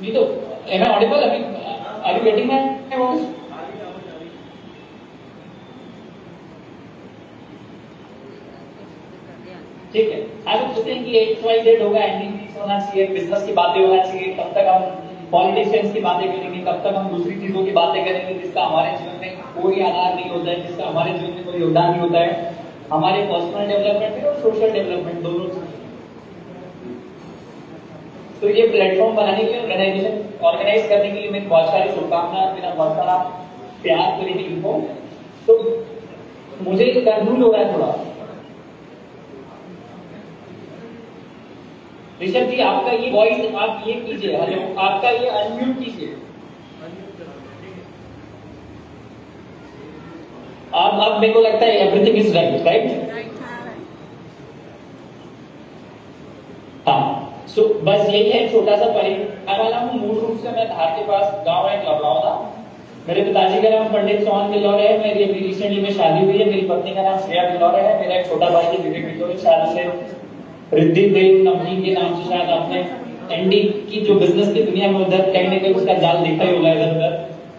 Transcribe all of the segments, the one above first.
नहीं तो am I audible अभी are you getting my voice? ठीक है, आप सोचते हैं कि XYZ होगा, एमबीबीएस होना चाहिए, बिजनेस की बातें होना चाहिए, कब तक हम पॉलिटिशियंस की बातें करेंगे, कब तक हम दूसरी चीजों की बातें करेंगे जिसका हमारे जीवन में कोई आधार नहीं होता है, जिसका हमारे जीवन में कोई योगदान नहीं होता है, हमारे पर्सनल डेवलपमेंट में और सोशल डेवलपमेंट दोनों चीजें। तो ये प्लेटफॉर्म बनाने के लिए, ऑर्गेनाइजेशन ऑर्गेनाइज करने के लिए मेरी बहुत सारी शुभकामनाएं, मेरा बहुत सारा प्यार पूरी टीम को। तो मुझे कंफ्यूज हो रहा है थोड़ा। ऋषभ जी आपका ये वॉइस आप ये कीजिए, हेलो, आपका ये अनम्यूट कीजिए। अब मेरे को लगता है एवरीथिंग इज राइट, राइट? हाँ, सो बस यही है छोटा सा परिचय वाला हूँ। मूल रूप से मैं धार के पास गांव है लखनऊ था। मेरे पिताजी का नाम पंडित चौहान बिल्लौरे है। मेरी अभी रिसेंटली में शादी हुई है। मेरी पत्नी का नाम श्रेया बिल्लौरे है। मेरा एक छोटा भाई है विवेक बिल्लौरे, शायद से रिद्धि देव नमकीन के नाम से शायद आपने एनडी की जो बिजनेस की दुनिया में उधर टेक्निकल उसका जाल देखा ही होगा इधर उधर।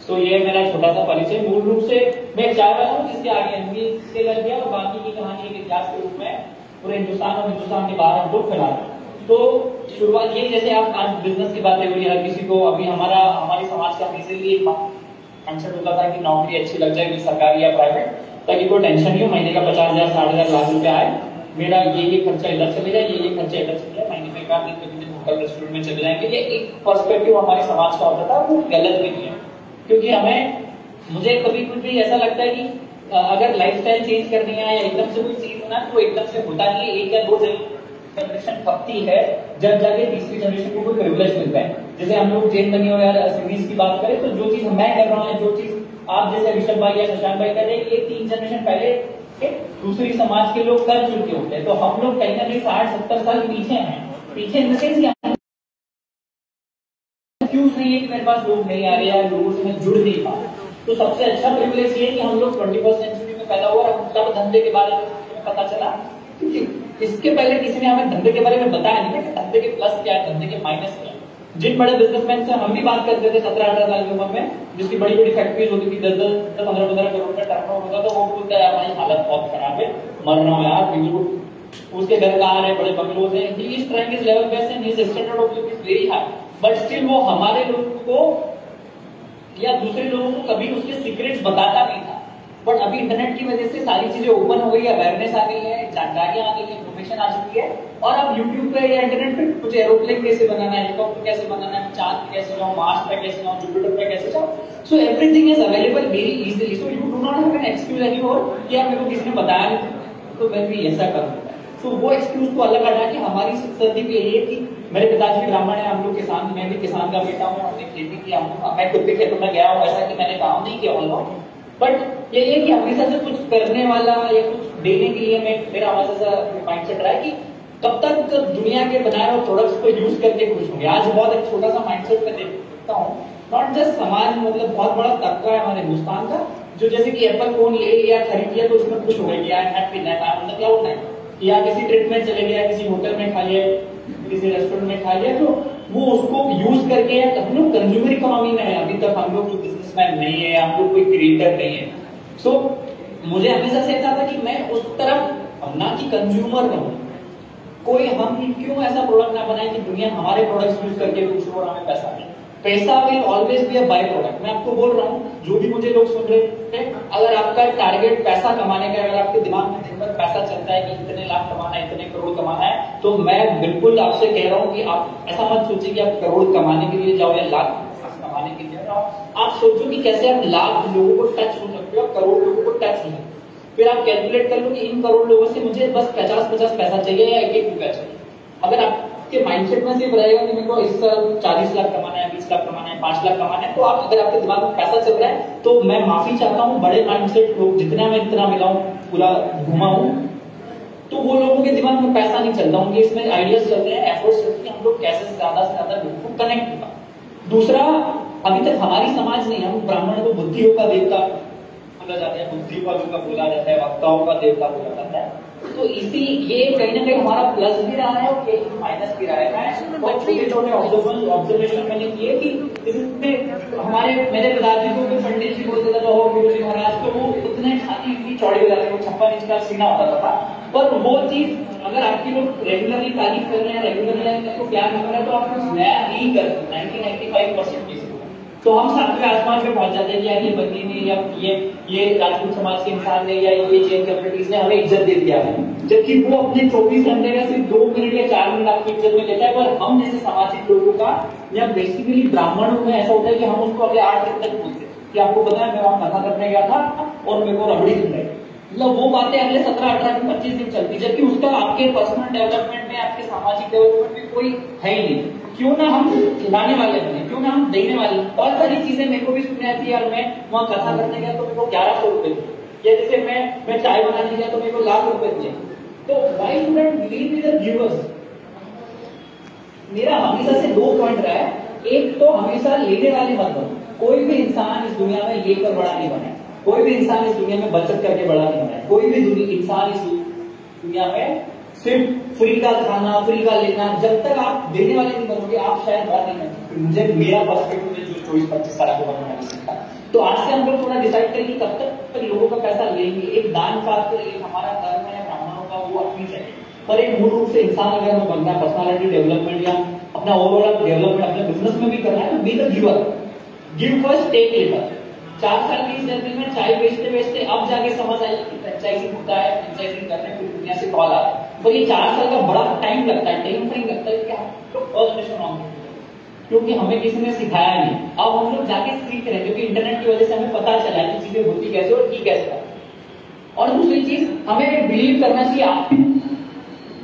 सो ये मेरा छोटा सा परिचय। मूल रूप से मैं चाह रहा हूँ जिसके आगे एमबीए से लग गया और बाकी की कहानी एक इतिहास के रूप में पूरे हिंदुस्तान और हिंदुस्तान के बाहर हमको फैला। तो शुरुआत ये, जैसे आप आज बिजनेस की बातें हो रही है, हर किसी को अभी हमारी समाज का इसीलिए माइंडसेट होता था कि नौकरी अच्छी लग जाएगी सरकारी या प्राइवेट, ताकि कोई टेंशन नहीं हो, महीने का 50,000 60,000 लाख रुपया आए, मेरा ये खर्चा इधर चले जाए, ये खर्चा इधर चले जाए, महीने में एक आध दिन होटल रेस्टोरेंट में चले जाएंगे। ये एक पर्सपेक्टिव हमारे समाज का होता था, वो गलत भी नहीं है। क्योंकि मुझे कभी भी ऐसा लगता है कि अगर लाइफस्टाइल चेंज करनी है या एकदम से कोई चीज होना तो एकदम से होता नहीं है। 1 या 2 जनरेशन खपती है, जब जाके तीसरी जनरेशन को कोई प्रिविलेज मिलता है। जैसे हम लोग जैन बनी हो या सीरीज की बात करें तो जो चीज मैं कर रहा हूँ, जो चीज आप जैसे ऋषभ भाई या शशांक भाई कर रहे हैं, ये 3 जनरेशन पहले दूसरी समाज के लोग कर चुके होते हैं। तो हम लोग कहीं ना कहीं 60-70 साल पीछे हैं। पीछे इन द सेंस एक्सक्यूज नहीं है कि मेरे पास लोग नहीं आ रहे या लोगों से मैं जुड़ नहीं पा। तो सबसे अच्छा प्रिविलेज ये है कि हम लोग 21st सेंचुरी में पैदा हुआ और तब धंधे के बारे में पता चला, क्योंकि इसके पहले किसी ने हमें धंधे के बारे में बताया नहीं कि धंधे के प्लस क्या है, धंधे के माइनस क्या है। जिन बड़े बिजनेसमैन से हम भी बात करते थे 17-18 साल की उम्र में, जिसकी बड़ी बड़ी फैक्ट्रीज होती थी, 10-10 15-15 करोड़ का टर्नओवर होता था, वो बोलता है हमारी हालत बहुत खराब है, मर रहा हूं यार, बिल्कुल उसके घर कार है, बड़े बंगलोज है, he is trying his level best and his standard of living is very high, but still वो हमारे लोगों को या दूसरे लोगों को कभी उसके सीक्रेट्स बताता नहीं था। बट अभी इंटरनेट की वजह से सारी चीजें ओपन हो गई है, अवेयरनेस आ गई है, जानकारियां आ गई है, इन्फॉर्मेशन आ चुकी है, और अब यूट्यूब पे या इंटरनेट पे कुछ एरोप्लेन कैसे बनाना है, हेलीकॉप्टर कैसे बनाना है, चांद पे कैसे जाओ, मार्स पे कैसे जाओ, जुपिटर पे कैसे जाओ, so everything is available very easily. So you do not have an excuse any more कि यार मेरे को किसी ने बताया नहीं तो मैं भी ऐसा करूंगा। सो वो एक्सक्यूज को अलग हटा के हमारी संस्कृति पे ये कि मेरे पिताजी ब्राह्मण है, हम लोग किसान, मैं भी किसान का बेटा हूँ, हमने खेती की, मैं खुद भी खेतों में गया हूँ, ऐसा कि मैंने काम नहीं किया होगा, बट ये कि हमेशा से कुछ करने वाला या कुछ देने के लिए मेरा हमेशा माइंडसेट रहा है कि कब तक दुनिया के बनाए हुए प्रोडक्ट्स को यूज करके खुश होंगे। आज बहुत एक छोटा सा माइंडसेट में देखता हूँ, नॉट जस्ट समाज, मतलब बहुत बड़ा तबका है हमारे हिंदुस्तान का, जो जैसे कि एप्पल फोन ले लिया, खरीद लिया तो उसमें खुश हो गया, I am happy, I am the cloud nine, या किसी ट्रिप में चले गया, किसी होटल में खा लिया, किसी रेस्टोरेंट में खा लिया, तो वो उसको यूज करके, हम लोग कंज्यूमर इकोनॉमी में है अभी तक, हम लोग कोई बिजनेसमैन नहीं है, हम लोग कोई क्रिएटर नहीं है। सो मुझे हमेशा से था कि मैं उस तरफ ना कि कंज्यूमर रहूं, कोई हम क्यों ऐसा प्रोडक्ट ना बनाए कि दुनिया हमारे प्रोडक्ट्स यूज करके खुश हो और हमें पैसा दे। पैसा will always be a by product. मैं आपको बोल रहा हूँ, जो भी मुझे लोग सुन रहे थे, अगर आपका टारगेट पैसा कमाने का, अगर आपके दिमाग में दिन भर पैसा चलता है कि इतने लाख कमाना है, इतने करोड़ कमाना है, तो मैं बिल्कुल आपसे कह रहा हूँ कि आप ऐसा मत सोचिए कि आप करोड़ कमाने के लिए जाओ या लाख कमाने के लिए जाओ। आप सोचो कि कैसे आप लाख लोगों को टच हो सकते हो, करोड़ लोगों को टच हो सकते हो। फिर आप कैलकुलेट कर लो कि इन करोड़ लोगों से मुझे बस 50-50 पैसा चाहिए या 1 रुपया चाहिए। अगर आपके माइंडसेट में सिर्फ रहेगा कि मेरे को इस साल 40 लाख कमाना है, 20 लाख कमाना है, 5 लाख कमाना है, तो आप अगर आपके दिमाग में पैसा चल रहा है, तो मैं माफी चाहता हूँ, बड़े माइंडसेट लोग जितना मैं इतना मिलाऊं, पूरा घुमाऊं, तो वो लोगों के दिमाग में पैसा नहीं चलता, उनके इसमें आइडियाज चलते हैं, एफर्ट्स चलते हैं, हम लोग कैसे से ज्यादा लोगों को कनेक्ट होगा। दूसरा, अभी तक हमारी समाज नहीं, हम ब्राह्मण को बुद्धियों का देवता बोला जाता है, बुद्धिवादियों का बोला जाता है, वक्ताओं का देवता बोला जाता है। तो इसी ये कहीं ना कहीं हमारा प्लस भी रहा है और ये माइनस भी रहा है। मैं बहुत छोटे छोटे ऑब्जर्वेशन मैंने किए कि इसमें हमारे मेरे पिताजी को भी पंडित जी बोलते थे हो गुरु जी महाराज, तो वो उतने छाती इतनी चौड़ी हो जाती, वो 56 इंच का सीना होता था। पर वो चीज अगर आपकी लोग रेगुलरली तारीफ कर रहे हैं, रेगुलरली आपको प्यार मिल रहा है, तो आप कुछ नया नहीं करते 95% चीज। तो हम सातवें आसमान पे पहुंच जाते हैं कि यार ये बंदी ने या ये राजपूत समाज के इंसान ने या ये जैन कम्युनिटीज ने हमें इज्जत दे दिया है, जबकि वो अपने 24 घंटे का सिर्फ 2 मिनट या 4 मिनट आपकी इज्जत में देता है। पर हम जैसे सामाजिक लोगों का या बेसिकली ब्राह्मणों में ऐसा होता है कि हम उसको अगले 8 दिन तक पूछते हैं कि आपको पता है मैं वहां कथा करने गया था और मेरे को रबड़ी दिन गई, मतलब वो बातें अगले 17, 18 दिन 25 दिन चलती, जबकि उसका आपके पर्सनल डेवलपमेंट में आपके सामाजिक डेवलपमेंट में कोई है ही नहीं। क्यों ना हम खिलाने वाले बने, क्यों ना हम देने वाले। बहुत सारी चीजें मेरे को भी सुनने आती है, यार मैं वहां कथा करने गया तो मेरे को 1100 रुपए दिए, या जैसे मैं चाय बनाने गया तो मेरे को लाख रुपए दिए। तो why student believe in the givers. मेरा हमेशा से 2 पॉइंट रहा है। एक तो हमेशा लेने वाले मत बनो। कोई भी इंसान इस दुनिया में लेकर बड़ा नहीं बना, कोई भी इंसान इस दुनिया में बचत करके बड़ा नहीं बना है। कोई भी इंसान इस दुनिया में सिर्फ फ्री का खाना, फ्री का लेना, जब तक आप देने वाले नहीं बनोगे आप शायद बात नहीं कर सकते। मुझे मेरा पर्सपेक्टिव में जो 24-25 साल के बाद मैंने सीखा, तो आज से हम लोग थोड़ा डिसाइड करें कि कब तक लोगों का पैसा लेंगे। एक दान पात्र, एक हमारा धर्म है ब्राह्मणों का, वो अपनी चाहिए, पर एक मूल रूप से इंसान अगर हमें बनना है, पर्सनालिटी डेवलपमेंट या अपना ओवरऑल डेवलपमेंट अपने बिजनेस में भी करना है, तो be the giver, give first take later. 4 साल की जर्नी में चाय बेचते बेचते अब जाके समझ आई कि फ्रेंचाइजिंग होता है, फ्रेंचाइजिंग करने पूरी दुनिया से कॉल आता है। पर ये 4 साल का बड़ा टाइम लगता है, टाइम फ्रेम लगता है कि हम लोग फर्स्ट मिशन ऑन, क्योंकि हमें किसी ने सिखाया नहीं। अब हम लोग जाके सीख रहे हैं, क्योंकि इंटरनेट की वजह से हमें पता चला कि चीजें होती कैसे और की कैसे। और दूसरी चीज हमें बिलीव करना चाहिए।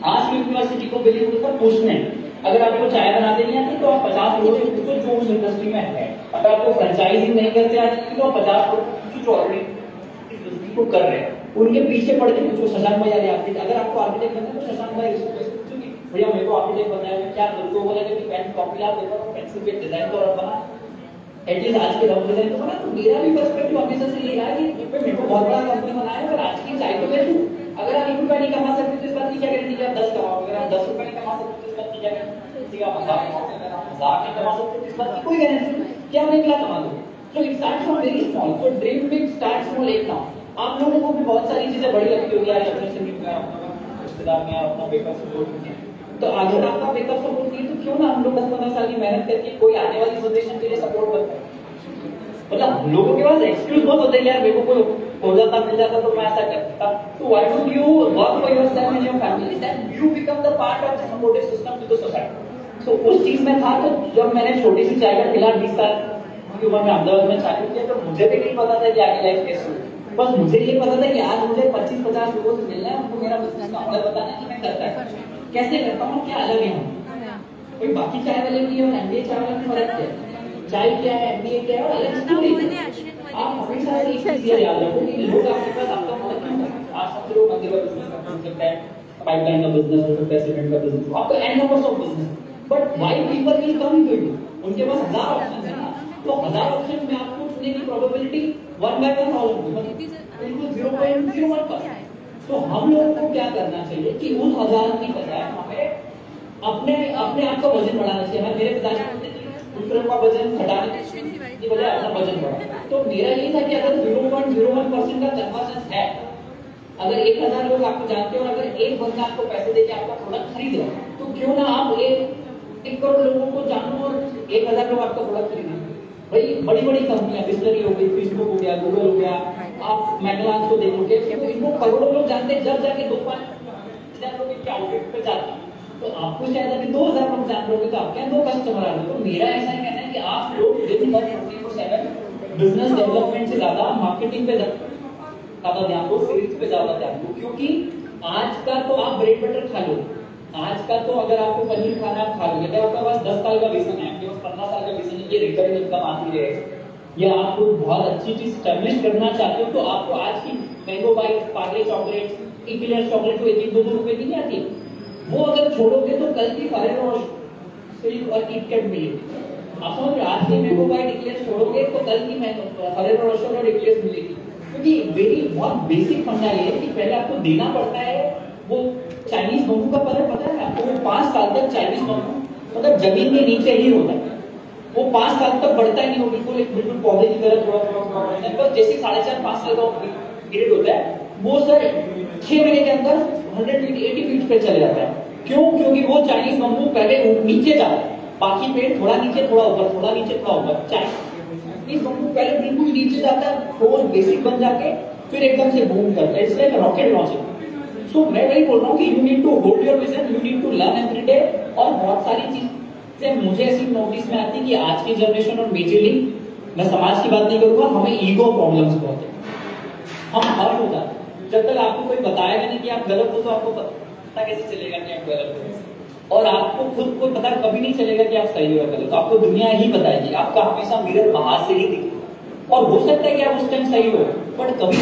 आज की यूनिवर्सिटी को बिलीव होकर पूछने, अगर आपको चाय बनाते नहीं आती तो आप 50 लोगों से पूछो जो उस इंडस्ट्री में है। अगर आपको फ्रेंचाइजिंग नहीं करते आती तो आप 50 लोगों से पूछो जो ऑलरेडी इस बिजनेस को कर रहे हैं, उनके पीछे पड़ के पूछो। शशांक भाई यार आर्किटेक्ट, अगर आपको आर्किटेक्ट बनना है तो शशांक भाई पूछो कि भैया मेरे को आर्किटेक्ट बनना है, क्या करूँ? बोला कि पेन कॉपी ला देता हूँ, पेंसिल पे डिजाइन तो बना, एटलीस्ट आज के रफ डिजाइन तो बना। तो मेरा भी पर्सपेक्टिव हमेशा से ये है कि मेरे को बहुत बड़ा कंपनी बनाना है, पर आज की चाय तो बेचूं। अगर आप 1 रुपया नहीं कमा सकते तो इस बात की क्या गारंटी कि आप 10 कमाओगे? अगर आप 10 रुपया नहीं कमा सकते तो इस बात की क्या गारंटी आप 1000 कमाओगे? अगर आप 1000 नहीं कमा सकते तो इस बात की कोई गारंटी नहीं कि आप 1 लाख कमा दोगे। So it starts from very small. So dream big, start small. एक नाउ आप लोगों को भी बहुत सारी चीजें बड़ी लगती होगी, आज अपने से रिश्तेदार में अपना बेकअप सपोर्ट नहीं है, तो अगर आपका बेकअप सपोर्ट नहीं है तो क्यों ना हम लोग 10-15 साल की मेहनत करके कोई आने वाली जनरेशन के लिए सपोर्ट बनते हैं। मतलब लोगों के पास एक्सक्यूज बहुत होते हैं, यार मेरे को कोई हो जाता मिल जाता तो मैं ऐसा करता। So why don't you work for yourself and your family, then you become the part of the supportive system to the society. So उस चीज में था। तो जब मैंने छोटी सी चाय का ठेला 20 साल की उम्र में अहमदाबाद में चालू किया, तो मुझे भी नहीं पता था कि आगे लाइफ कैसे होगी। बस मुझे ये पता था कि आज मुझे 25-50 लोगों से मिलना है, उनको मेरा बिजनेस का मॉडल बताना है कि मैं करता है कैसे करता हूँ, क्या अलग है हम कोई बाकी चाय वाले की और एमबीए चाय वाले में फर्क क्या है? चाय क्या है, एमबीए क्या है, और अलग स्टोरी। आप हमेशा एक चीज याद रखो कि लोग आपके पास आपका मदद क्यों करते हैं। आज सब लोग मंदिर का बिजनेस कर सकते हैं, पाइपलाइन का बिजनेस हो सकता है, सीमेंट का बिजनेस, आपका and numbers of business, but why people will come to you? उनके पास 1000 ऑप्शन है ना, तो 1000 ऑप्शन में आपको चुनने की प्रोबेबिलिटी 1/1000 बिल्कुल 0.01%। तो हम लोगों को क्या करना चाहिए कि उस 1000 की बजाय हमें अपने आप का वजन बढ़ाना चाहिए। हमें मेरे पिताजी दूसरों का वजन घटाने की बजाय अपना वजन बढ़ाना। तो मेरा ये था कि अगर 0.01% का कन्वर्जन है, अगर 1000 लोग आपको जानते हैं और अगर एक बंदा आपको पैसे देके आपका प्रोडक्ट खरीद रहा है, तो क्यों ना आप 1 करोड़ लोगों को जानो और 1000 लोग आपका प्रोडक्ट खरीदें। भाई बड़ी बड़ी कंपनियां, बिस्लरी हो गई, फेसबुक हो गया, गूगल हो गया, आप मैकडॉनल्ड्स को देखोगे तो इनको करोड़ों लोग जानते हैं। जब जाके 2-5 लोग इनके आउटलेट पे जाते हैं, तो आपको शायद अभी 2000 लोग जान रहे तो आपके 2 कस्टमर आ रहे। तो मेरा ऐसा ही कहना है कि आप लोग दिन भर 24/7 बिजनेस डेवलपमेंट से ज्यादा मार्केटिंग पे ज्यादा ध्यान दो, सेल्स पे ज्यादा ध्यान दो। क्योंकि आज का तो आप ब्रेड बटर खा लो, आज का तो अगर आपको पनीर खाना आप खा लोगे, आपके पास 10 साल का विजन है, आपके पास 15 साल का विजन है, ये रिकरिंग इनकम आती रहे, या आप कोई बहुत अच्छी चीज स्टैब्लिश करना चाहते हो, तो आपको आज की Mango Bite, Parle chocolate, eclairs chocolate को 1-2 रुपए की नहीं आती, वो अगर छोड़ोगे तो कल की फरेरो सिल्क और किटकैट मिलेगी। आप समझ रहे, आज की मैंगो बाइट, इक्लेयर्स छोड़ोगे तो कल की फरेरो रोशर और इक्लेयर्स मिलेगी। क्योंकि मेरी बहुत बेसिक फंडा ये है कि पहले आपको देना पड़ता है वो चाइनीज बम्बू का कलर पता है आपको? वो 5 साल तक चाइनीज बम्बू मतलब जमीन के नीचे ही होता है, वो 5 साल तक बढ़ता ही नहीं, हो बिल्कुल एक बिल्कुल पौधे की तरह थोड़ा थोड़ा बढ़ता है। पर जैसे 4.5-5 साल का पीरियड होता है वो सर 6 महीने के अंदर 100 फीट 80 फीट पे चले जाता है। क्यों? क्योंकि वो चाइनीज बम्बू पहले नीचे जाता है, बाकी पेड़ थोड़ा नीचे थोड़ा ऊपर, थोड़ा नीचे थोड़ा ऊपर। चाइनीज बम्बू पहले बिल्कुल नीचे जाता है, ठोस बेसिक बन जाके फिर एकदम से बूम करता है। It's like rocket launching. So मैं वही बोल रहा हूँ कि you need to hold your vision, you need to learn every day. और बहुत सारी चीजें मुझे ऐसी नोटिस में आती है कि आज की जनरेशन और मेजरली मैं समाज की बात नहीं करूंगा, हमें ईगो प्रॉब्लम्स बहुत है, हम हर्ट हो जाते हैं। जब तक आपको कोई बताएगा नहीं कि आप गलत हो तो आपको पता कैसे चलेगा कि आप गलत हो? और आपको खुद को पता कभी नहीं चलेगा कि आप सही हो या गलत। तो आपको दुनिया ही बताएगी, आपका हमेशा मिरर बाहर से ही दिखेगा। और हो सकता है कि आप उस टाइम सही हो, बट कभी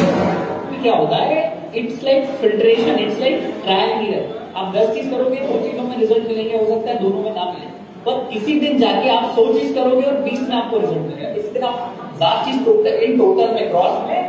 क्या होता है, it's like filtration, it's like trial mirror. आप 10 चीज करोगे, 2 चीजों में रिजल्ट मिलेंगे, हो सकता है दोनों में ना मिले, पर किसी दिन जाके आप 100 चीज करोगे और 20 में आपको रिजल्ट मिलेगा। इस दिन आप 1000 चीज इन टोटल में क्रॉस में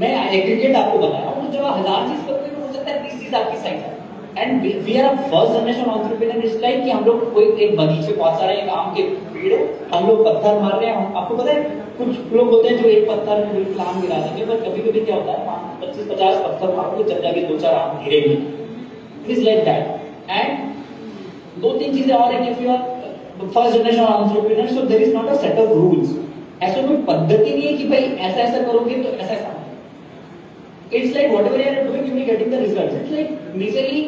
मैं एग्रीगेट आपको बताया हूँ, जब आप 1000 चीज करोगे तो हो सकता है 20 चीज आपकी सही है। And we are first generation entrepreneur. It's like कि हम लोग कोई एक बगीचे बहुत सारे एक आम के पेड़ है, हम लोग पत्थर मार रहे हैं। आपको पता है कुछ लोग होते हैं जो एक पत्थर में बिल्कुल आम गिरा देंगे, पर कभी कभी क्या होता है 25-50 पत्थर मारोगे जब जाके 2-4 आम गिरेंगे। It is like that. And 2-3 चीजें और है कि if you are first generation entrepreneur, so there is not a set of rules. ऐसा कोई पद्धति नहीं है कि भाई ऐसा ऐसा करोगे तो ऐसा ऐसा। It's like whatever you are doing, you will getting the results. It's like majorly,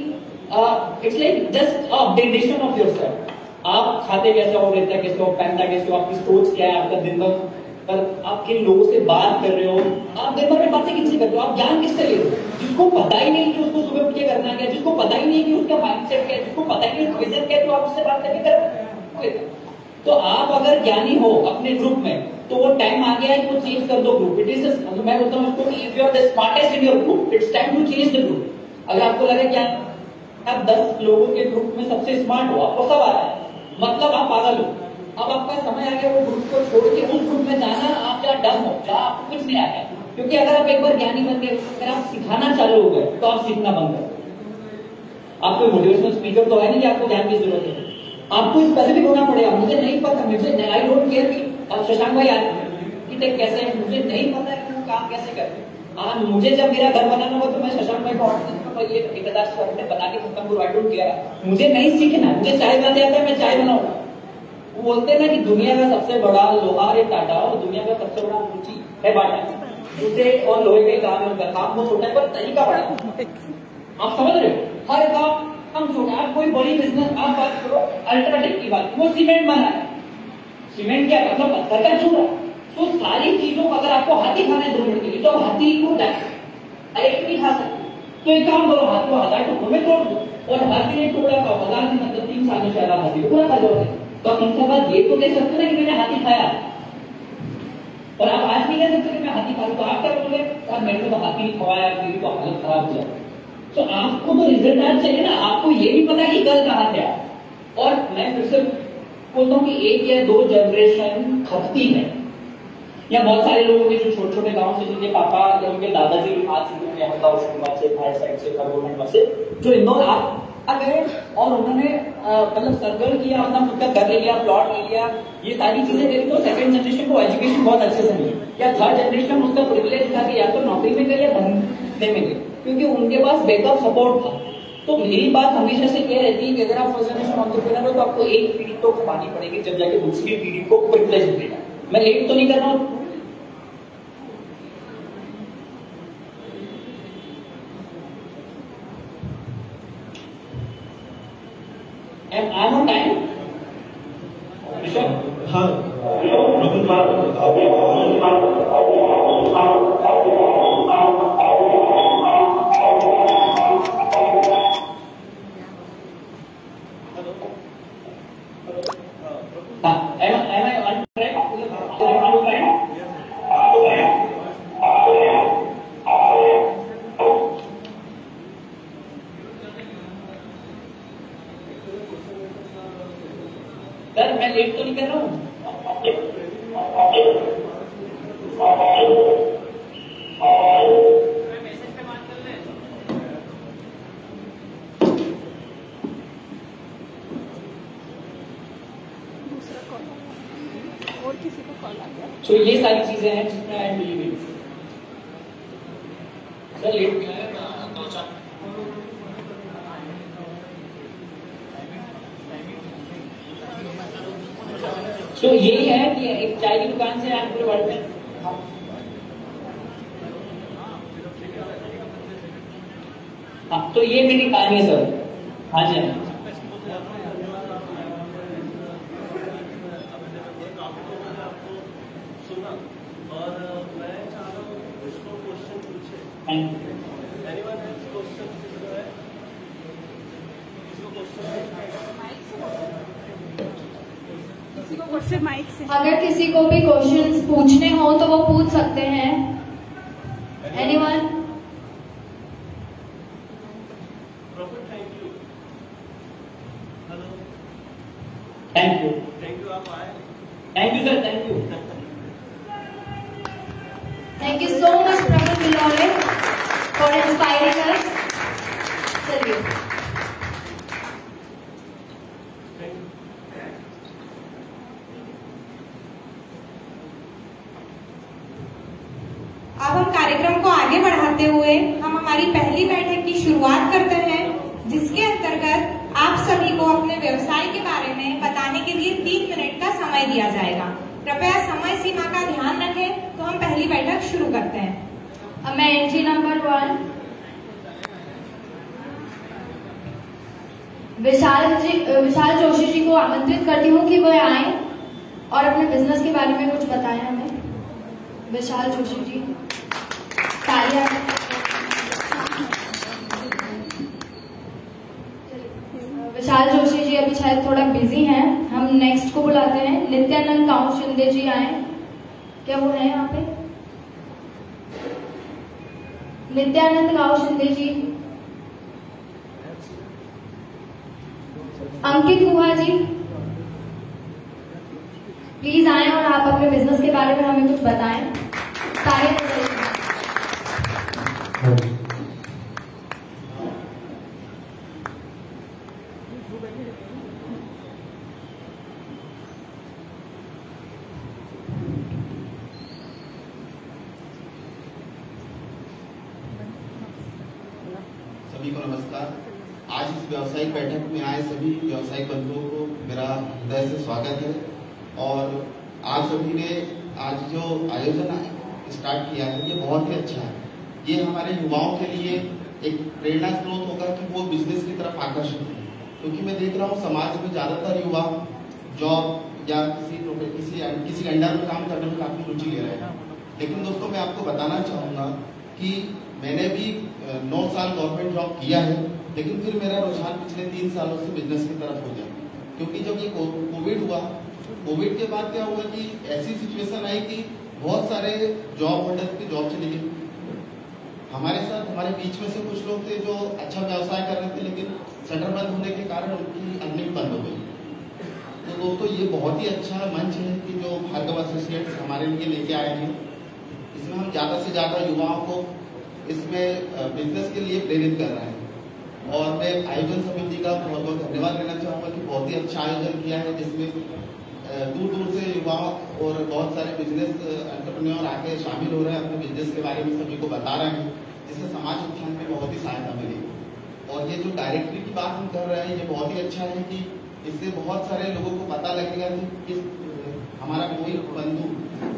it's like just updation of yourself. आप खाते कैसे हो, रहते कैसे हो, पहनता कैसे हो, आपकी सोच क्या है, आपका दिन भर पर आप किन लोगों से बात कर रहे हो, आप दिन भर में बातें किससे करते हो, आप ज्ञान किससे ले रहे हो? जिसको पता ही नहीं कि उसको सुबह उठ के करना क्या, जिसको पता ही नहीं कि उसका माइंडसेट क्या है, जिसको पता ही नहीं उसका विजन क्या है, तो आप उससे बात करके करोगे। तो आप अगर ज्ञानी हो अपने ग्रुप में, तो वो टाइम आ गया है कि वो चेंज कर दो ग्रुप। इट इज, मैं बोलता हूँ इसको, if you are the smartest in your group, it's time to change the group. अगर आपको लगे कि आप 10 लोगों के ग्रुप में सबसे स्मार्ट हो, आपको सब आता है, मतलब आप पागल हो। अब आपका समय आ गया वो ग्रुप को छोड़ के उस ग्रुप में जाना, आप जहाँ डम हो, जहाँ आपको कुछ नहीं आता। क्योंकि अगर आप एक बार ज्ञानी बन गए, अगर आप सिखाना चालू हो गए, तो आप सीखना बंद कर। आप कोई मोटिवेशनल स्पीकर तो है नहीं कि आपको ज्ञान की जरूरत है, आपको स्पेसिफिक होना पड़ेगा। मुझे नहीं पता, मुझे आई डोंट केयर कि शशांक भाई आर्किटेक्ट कैसे है, मुझे नहीं पता कि वो काम कैसे करते। मुझे जब मेरा घर बनाना होगा तो मैं शशांक भाई को ऑर्डर ये 1000 स्क्वायर फीट बना के खत्म करूँ, आई डोंट केयर। मुझे नहीं सीखना, मुझे चाय बनाते आता है, मैं चाय बनाऊंगा। वो बोलते हैं ना कि दुनिया का सबसे बड़ा लोहार है टाटा, और दुनिया का सबसे बड़ा रुचि है बाटा। जूते और लोहे के काम है उनका, काम बहुत छोटा है पर तरीका बड़ा है। आप समझ रहे हो? हर काम हम छोटा। आप कोई बड़ी बिजनेस आप बात करो, अल्ट्राटेक की बात, वो सीमेंट बना है। सीमेंट क्या मतलब पत्थर का चूरा। तो सारी चीजों को अगर आपको हाथी खाना है 2 मिनट के लिए, तो हाथी को एक नहीं खा सकते। तो एक काम करो, हाथ को 1000 टुकड़ों में तोड़ दो, और हाथी ने टुकड़ा का 1000 दिन मतलब 3 साल में शायद हाथी को पूरा खा जाओगे। तो आप इनसे बात ये तो कह सकते ना कि मैंने हाथी खाया, और आप आज नहीं कह सकते कि मैं हाथी खा लूं। तो आप क्या बोलोगे, मैंने तो हाथी नहीं खवाया, मेरी तो हालत खराब हो जाए। तो आपको तो रिजल्ट आज चाहिए ना, आपको ये भी पता कि कल कहां थे आप। और मैं फिर से बोलता हूँ कि 1 या 2 जनरेशन खपती है, या बहुत सारे लोग होंगे जो छोटे छोटे गांव से, जिनके पापा या उनके दादाजी आ चुके हैं अहमदाबाद से, फायर साइड से, खरगोन से, जो इंदौर आ गए और उन्होंने मतलब सर्कल किया, अपना खुद का घर ले लिया, प्लॉट ले लिया, ये सारी चीजें करी। तो सेकंड जनरेशन को एजुकेशन बहुत अच्छे से मिली, या थर्ड जनरेशन उसका प्रिविलेज था कि या तो नौकरी में गए या धंधे में गए, क्योंकि उनके पास बैकअप सपोर्ट था। तो मेरी बात हमेशा से ये रहती है कि अगर आप फर्स्ट जनरेशन एंटरप्रेन्योर हो तो आपको एक पीढ़ी तो कमानी पड़ेगी, जब जाके दूसरी पीढ़ी को प्रिविलेज मिलेगा। मैं लेट तो नहीं कर रहा हूँ। I'm on time? हाँ, am I on track? Sir मैं लेट तो नहीं कर रहा हूँ? तो ये सारी चीजें हैं जिसमें I am believing. Sir let तो यही है कि एक चाय की दुकान से आज पूरे वर्ल्ड में हाँ, तो ये मेरी कहानी है सर। हाँ जी अगर किसी को भी क्वेश्चंस पूछने हो तो वो पूछ सकते हैं। एनीवन? थैंक यू आप आए। Thank you sir, thank you. Thank you so much, Prabhu Bilole, for inspiring us. चलिए। अब हम कार्यक्रम को आगे बढ़ाते हुए हम हमारी पहली बैठक की शुरुआत करते हैं, जिसके अंतर्गत आप सभी को अपने व्यवसाय के बारे में बताने के लिए 3 मिनट का समय दिया जाएगा। कृपया समय सीमा का ध्यान रखें। तो हम पहली बैठक शुरू करते हैं। अब मैं एंट्री नंबर 1 विशाल जोशी जी को आमंत्रित करती हूँ कि वह आए और अपने बिजनेस के बारे में कुछ बताएं हमें। विशाल जोशी जी, तालियां। विशाल जोशी जी अभी शायद थोड़ा बिजी हैं। हम नेक्स्ट को बुलाते हैं। नित्यानंद काऊ शिंदे जी आए। क्या वो है यहाँ पे? नित्यानंद काऊ शिंदे जी। अंकित गुहा जी प्लीज आए और आप अपने बिजनेस के बारे में हमें कुछ बताएं। सभी को नमस्कार। आज इस व्यावसायिक बैठक में आए सभी व्यावसायिक बंधुओं को मेरा हृदय से स्वागत है। और आप सभी ने आज जो आयोजन स्टार्ट किया है ये बहुत ही अच्छा है। ये हमारे युवाओं के लिए एक प्रेरणा स्रोत होगा कि वो बिजनेस की तरफ आकर्षित हो, क्योंकि मैं देख रहा हूँ समाज में ज्यादातर युवा जॉब या किसी अंडर में काम करने में काफी रुचि ले रहे हैं। लेकिन दोस्तों मैं आपको बताना चाहूंगा कि मैंने भी 9 साल गवर्नमेंट जॉब किया है, लेकिन फिर मेरा रुझान पिछले 3 सालों से बिजनेस की तरफ हो गया। क्योंकि जब ये कोविड हुआ, कोविड के बाद क्या हुआ कि ऐसी सिचुएशन आई कि बहुत सारे जॉब होल्डर की जॉब चली गई। हमारे साथ हमारे बीच में से कुछ लोग थे जो अच्छा व्यवसाय कर रहे थे, लेकिन शटर बंद होने के कारण उनकी अर्निंग बंद हो गई। तो दोस्तों ये बहुत ही अच्छा मंच है कि जो भार्गव एसोसिएट्स हमारे लिए लेके आए हैं। इसमें हम ज्यादा से ज्यादा युवाओं को इसमें बिजनेस के लिए प्रेरित कर रहे हैं। और मैं आयोजन समिति का बहुत बहुत धन्यवाद देना चाहूंगा कि बहुत ही अच्छा आयोजन किया है, जिसमें दूर दूर से युवा और बहुत सारे बिजनेस एंटरप्रेन्योर आके शामिल हो रहे हैं, अपने बिजनेस के बारे में सभी को बता रहे हैं, जिससे समाज उत्थान में बहुत ही सहायता मिलेगी। और ये जो डायरेक्टरी की बात हम कर रहे हैं ये बहुत ही अच्छा है कि इससे बहुत सारे लोगों को पता लगेगा कि किस हमारा कोई बंधु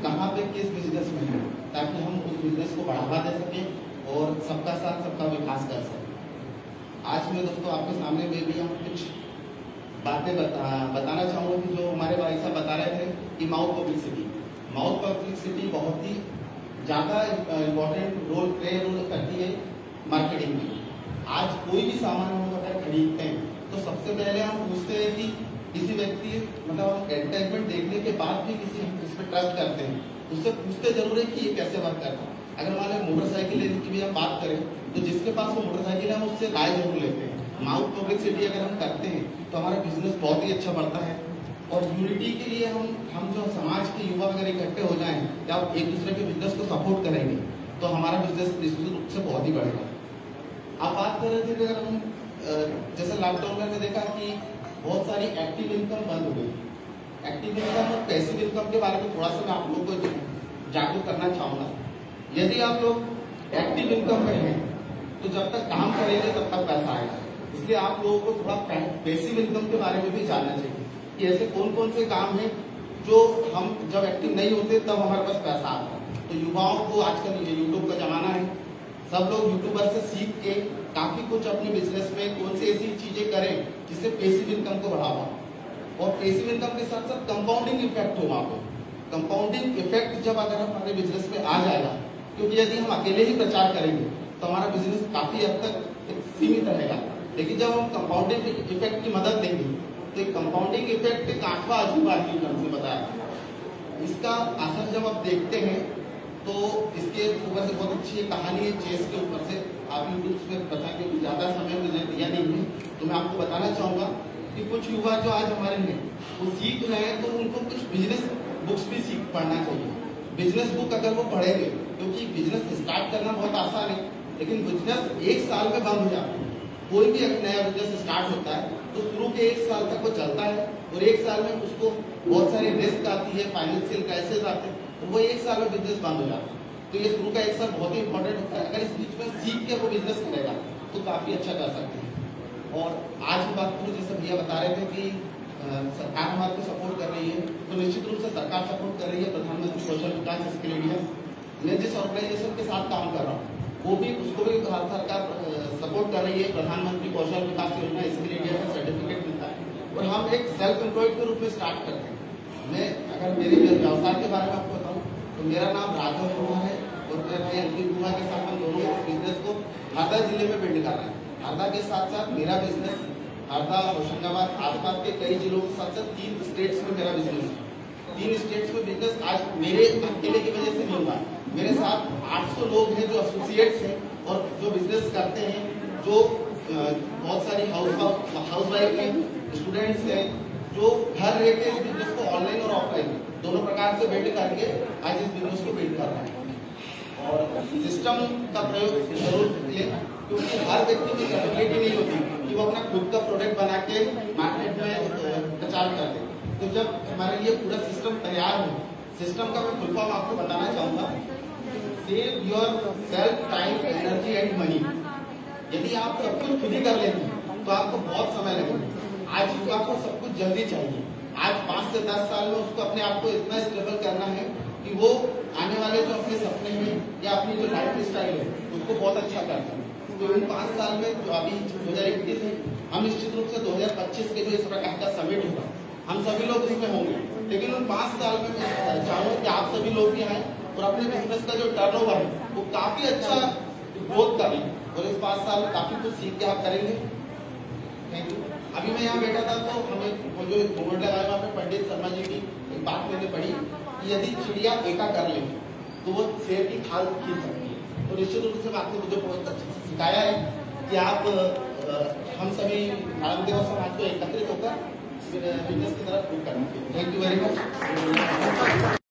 कहाँ पे किस बिजनेस में है, ताकि हम उस बिजनेस को बढ़ावा दे सकें और सबका साथ सबका विकास कर सकें। आज मैं दोस्तों आपके सामने में भी हम कुछ बातें बताना चाहूंगा कि जो हमारे भाई साहब बता रहे थे कि माउथ पब्लिसिटी बहुत ही ज्यादा इम्पोर्टेंट रोल प्ले करती है मार्केटिंग में। आज कोई भी सामान हम अगर खरीदते हैं तो सबसे पहले हम पूछते हैं कि किसी व्यक्ति मतलब हम एडवर्टाइजमेंट देखने के बाद भी किसी इस पर ट्रस्ट करते हैं, उससे पूछते जरूर है कि ये कैसे वर्क करता है। अगर मान लो मोटरसाइकिल लेने की भी हम बात करें तो जिसके पास वो मोटरसाइकिल है हम उससे राय जरूर लेते हैं। माउथ पब्लिसिटी अगर हम करते हैं तो हमारा बिजनेस बहुत ही अच्छा बढ़ता है। और यूनिटी के लिए हम जो समाज के युवा अगर इकट्ठे हो जाएं या एक दूसरे के बिजनेस को सपोर्ट करेंगे तो हमारा बिजनेस निश्चित रूप से बहुत ही बढ़ेगा। आप बात कर रहे थे कि अगर हम जैसे लॉकडाउन में देखा कि बहुत सारी एक्टिव इनकम बंद हो गई। एक्टिव इनकम और पैसिव इनकम के बारे में थोड़ा सा मैं आप लोगों को जागरूक करना चाहूंगा। यदि आप लोग एक्टिव इनकम में हैं तो जब तक काम करेंगे तब तक पैसा आएगा, इसलिए आप लोगों को थोड़ा पैसिव इनकम के बारे में भी जानना चाहिए कि ऐसे कौन कौन से काम हैं जो हम जब एक्टिव नहीं होते तब हमारे पास पैसा आता है। तो युवाओं को आजकल यूट्यूब का जमाना है, सब लोग यूट्यूबर से सीख के काफी कुछ अपने बिजनेस में कौन सी ऐसी चीजें करें जिससे पैसिव इनकम को बढ़ावा, और पैसिव इनकम के साथ साथ कंपाउंडिंग इफेक्ट हो। वहां पे कंपाउंडिंग इफेक्ट जब अगर हमारे बिजनेस में आ जाएगा, क्योंकि यदि हम अकेले ही प्रचार करेंगे तो हमारा बिजनेस काफी हद तक सीमित रहेगा, लेकिन जब हम कंपाउंडिंग इफेक्ट की मदद लेंगे तो एक कंपाउंडिंग इफेक्ट एक 8वां अजूबा हमसे बताया, इसका असर जब आप देखते हैं तो इसके ऊपर से बहुत अच्छी कहानी है चेस के ऊपर से, आप यूट्यूब पे पता कि ज्यादा समय मुझे दिया नहीं है, तो मैं आपको बताना चाहूंगा कि कुछ युवा जो आज हमारे हैं वो सीख रहे हैं, तो उनको कुछ बिजनेस बुक्स भी पढ़ना चाहिए। बिजनेस बुक अगर वो पढ़ेंगे, क्योंकि बिजनेस स्टार्ट करना बहुत आसान है, लेकिन बिजनेस 1 साल में बंद हो जाता है। कोई भी अगर नया बिजनेस स्टार्ट होता है तो शुरू के 1 साल तक वो चलता है, और 1 साल में उसको बहुत सारी रिस्क आती है, फाइनेंशियल क्राइसिस आते हैं, तो वो 1 साल में बिजनेस बंद हो जाता है। तो ये शुरू का 1 साल बहुत ही इंपॉर्टेंट होता है, अगर इस बीच में सीख के वो बिजनेस करेगा तो काफी अच्छा कर सकते हैं। और आज की बात करूँ, जैसे भैया बता रहे थे कि सरकार हमारे को सपोर्ट कर रही है, तो निश्चित रूप से सरकार सपोर्ट कर रही है। प्रधानमंत्री कौशल विकास स्किल इंडिया, मैं जिस ऑर्गेनाइजेशन के साथ काम कर रहा हूँ वो भी उसको भी सरकार सपोर्ट कर रही है। प्रधानमंत्री कौशल विकास योजना स्किल इंडिया का सर्टिफिकेट मिलता है, और हम एक सेल्फ एम्प्लॉयड के रूप में स्टार्ट करते हैं। मैं अगर मेरे व्यवसाय के बारे में आपको बताऊँ तो मेरा नाम राघव गुहा है, और मैं अंकित गुहा के साथ हम दोनों बिजनेस को हरदा जिले में बिल्ड कर रहे हैं। हरदा के साथ साथ मेरा बिजनेस हरदा, होशंगाबाद आसपास के कई जिलों के साथ साथ 3 स्टेट्स में मेरा बिजनेस है। 3 स्टेट्स में बिजनेस आज मेरे अकेले की वजह से नहीं हुआ, मेरे साथ 800 लोग हैं जो एसोसिएट्स हैं और जो बिजनेस करते हैं, जो बहुत सारी हाउस वाइफ हैं, स्टूडेंट्स हैं, जो घर रह के इस बिजनेस को ऑनलाइन और ऑफलाइन दोनों प्रकार से बिल्ड करके आज इस बिजनेस को बिल्ड कर रहे हैं। और सिस्टम का प्रयोग जरूर करें, क्योंकि हर व्यक्ति की कैपेबिलिटी नहीं होती कि वो अपना खुद का प्रोडक्ट बना के मार्केट में प्रचार कर दे। तो जब हमारे लिए पूरा सिस्टम तैयार हो, सिस्टम का मैं फुल फॉर्म आपको बताना चाहूंगा, save your self time energy and money. यदि आप सब कुछ खुद ही कर लेते हैं तो आपको बहुत समय लगेगा। आज तो आपको सब कुछ जल्दी चाहिए, आज 5 से 10 साल में उसको अपने आप को इतना स्टेबल करना है कि वो आने वाले जो अपने सपने हैं या अपनी जो लाइफ स्टाइल है उसको बहुत अच्छा कर सके। तो इन 5 साल में जो अभी 2021 है, हम निश्चित रूप से 2025 के जो इस प्रकार का समिट होगा हम सभी लोग इसमें होंगे, लेकिन उन 5 साल में मैं चाहूंगा कि आप सभी लोग भी आए और अपने बिजनेस का जो टर्नओवर है वो काफी अच्छा ग्रोथ करें, और इस 5 साल में काफी कुछ सीख के आप करेंगे। Thank you. अभी मैं यहाँ बैठा था तो हमें वो जो बोर्ड लगाया वहाँ पे पंडित शर्मा जी की एक बात मैंने पढ़ी कि यदि चिड़िया एका कर ले तो वो शेर की खाल खींच सकती है। तो निश्चित रूप से आपने मुझे बहुत अच्छे से सिखाया है कि आप हम सभी भारत देव समाज को एकत्रित होकर बिजनेस की तरफ रुख करना। Thank you very much.